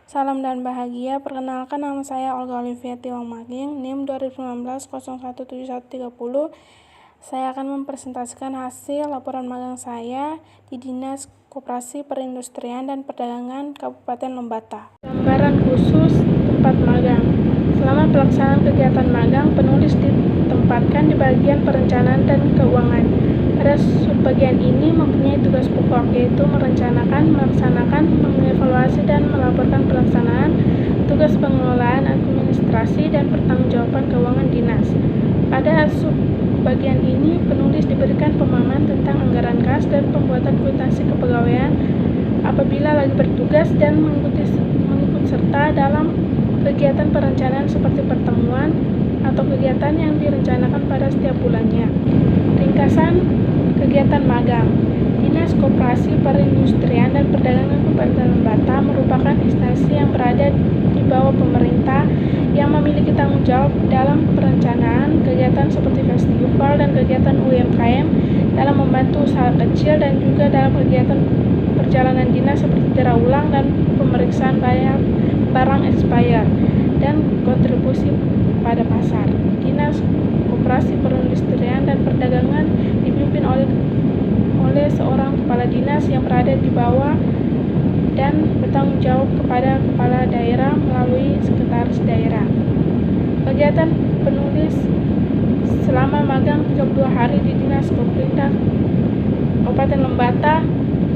Salam dan bahagia. Perkenalkan, nama saya Olga Olivia Tiwangmaging, NIM 2019 017130. Saya akan mempresentasikan hasil laporan magang saya di Dinas Koperasi Perindustrian dan Perdagangan Kabupaten Lembata. Gambaran khusus tempat magang. Selama pelaksanaan kegiatan magang, penulis ditempatkan di bagian perencanaan dan keuangan. Pada subbagian ini mempunyai tugas pokok, yaitu merencanakan, melaksanakan, mengevaluasi, dan melaporkan pelaksanaan tugas pengelolaan administrasi dan pertanggungjawaban keuangan dinas. Pada subbagian ini, penulis diberikan pemahaman tentang anggaran kas dan pembuatan kwitansi kepegawaian apabila lagi bertugas dan mengikut serta dalam kegiatan perencanaan seperti pertemuan atau kegiatan yang direncanakan pada setiap bulannya. Ringkasan kegiatan magang. Dinas Koperasi Perindustrian dan Perdagangan Kabupaten Lembata merupakan instansi yang berada di bawah pemerintah yang memiliki tanggung jawab dalam perencanaan kegiatan seperti festival dan kegiatan UMKM, dalam membantu usaha kecil, dan juga dalam kegiatan perjalanan dinas seperti tira ulang dan pemeriksaan bayar barang expired dan kontribusi pada pasar. Dinas Koperasi Perindustrian dan Perdagangan dipimpin oleh seorang kepala dinas yang berada di bawah dan bertanggung jawab kepada kepala daerah melalui sekretaris daerah. Kegiatan penulis selama magang 32 hari di Dinas Koperasi Kabupaten Lembata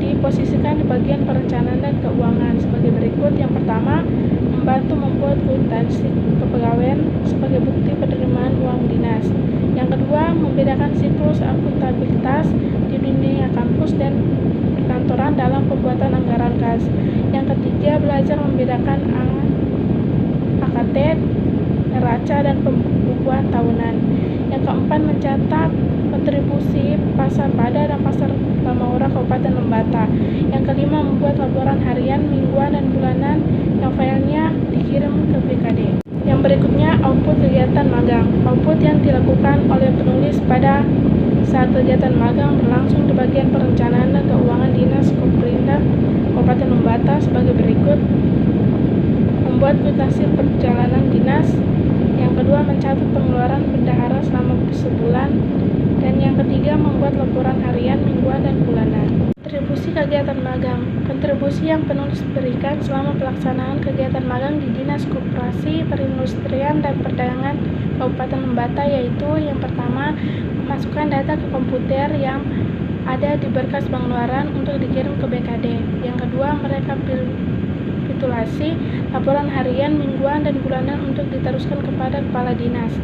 diposisikan di bagian perencanaan dan keuangan sebagai berikut. Yang pertama, membantu membuat kwitansi kepegawaian sebagai bukti penerimaan uang dinas. Yang kedua, membedakan siklus akuntabilitas di dunia kampus dan perkantoran dalam pembuatan anggaran kas. Yang ketiga, belajar membedakan AKT, neraca, dan pembukuan tahunan. Yang keempat, mencatat kontribusi pasar pada dan pasar Lamaura Kabupaten Lembata. Yang kelima, membuat laporan harian, mingguan, dan bulanan yang filenya dikirim ke BKD. Yang berikutnya, output kegiatan magang. Output yang dilakukan oleh penulis pada saat kegiatan magang berlangsung di bagian perencanaan dan keuangan Dinas Koperasi Kabupaten Lembata sebagai berikut. Membuat kwitansi perjalanan dinas. Yang kedua, mencatat pengeluaran bendahara selama sebulan. Dan yang ketiga, membuat laporan harian, mingguan, dan bulanan. Kontribusi kegiatan magang. Kontribusi yang penulis berikan selama pelaksanaan kegiatan magang di Dinas Koperasi Perindustrian dan Perdagangan Kabupaten Lembata yaitu: yang pertama, memasukkan data ke komputer yang ada di berkas pengeluaran untuk dikirim ke BKD. Yang kedua, merekapitulasi laporan harian, mingguan, dan bulanan untuk diteruskan kepada kepala dinas.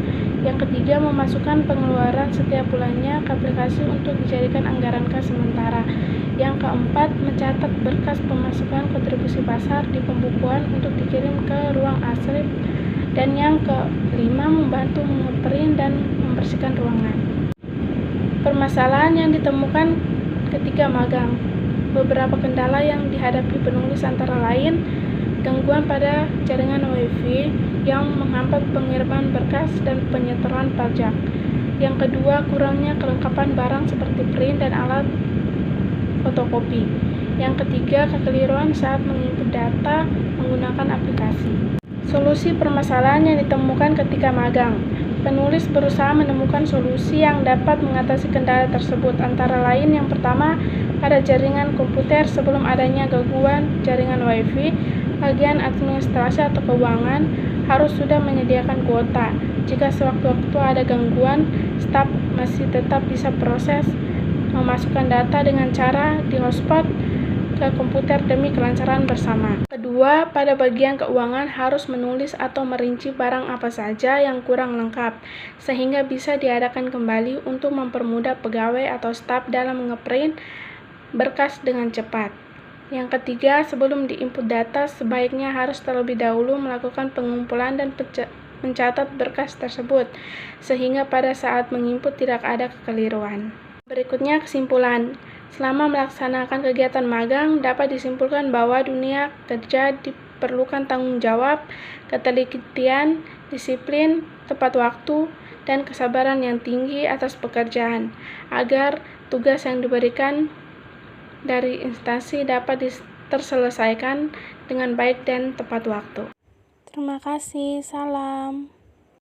Yang ketiga, memasukkan pengeluaran setiap bulannya ke aplikasi untuk dijadikan anggaran kas sementara. Yang keempat, mencatat berkas pemasukan kontribusi pasar di pembukuan untuk dikirim ke ruang arsip. Dan yang kelima, membantu mengeprint dan membersihkan ruangan. Permasalahan yang ditemukan ketika magang. Beberapa kendala yang dihadapi penulis antara lain: gangguan pada jaringan WiFi yang menghambat pengiriman berkas dan penyetoran pajak. Yang kedua, kurangnya kelengkapan barang seperti print dan alat fotokopi. Yang ketiga, kekeliruan saat menginput data menggunakan aplikasi. Solusi permasalahan yang ditemukan ketika magang. Penulis berusaha menemukan solusi yang dapat mengatasi kendala tersebut, antara lain: yang pertama, pada jaringan komputer sebelum adanya gangguan jaringan WiFi, bagian administrasi atau keuangan harus sudah menyediakan kuota. Jika sewaktu-waktu ada gangguan, staf masih tetap bisa proses memasukkan data dengan cara di-hotspot ke komputer demi kelancaran bersama. Kedua, pada bagian keuangan harus menulis atau merinci barang apa saja yang kurang lengkap, sehingga bisa diadakan kembali untuk mempermudah pegawai atau staf dalam ngeprint berkas dengan cepat. Yang ketiga, sebelum diinput data, sebaiknya harus terlebih dahulu melakukan pengumpulan dan mencatat berkas tersebut, sehingga pada saat menginput tidak ada kekeliruan. Berikutnya, kesimpulan. Selama melaksanakan kegiatan magang, dapat disimpulkan bahwa dunia kerja diperlukan tanggung jawab, ketelitian, disiplin, tepat waktu, dan kesabaran yang tinggi atas pekerjaan, agar tugas yang diberikan dari instansi dapat terselesaikan dengan baik dan tepat waktu. Terima kasih, salam.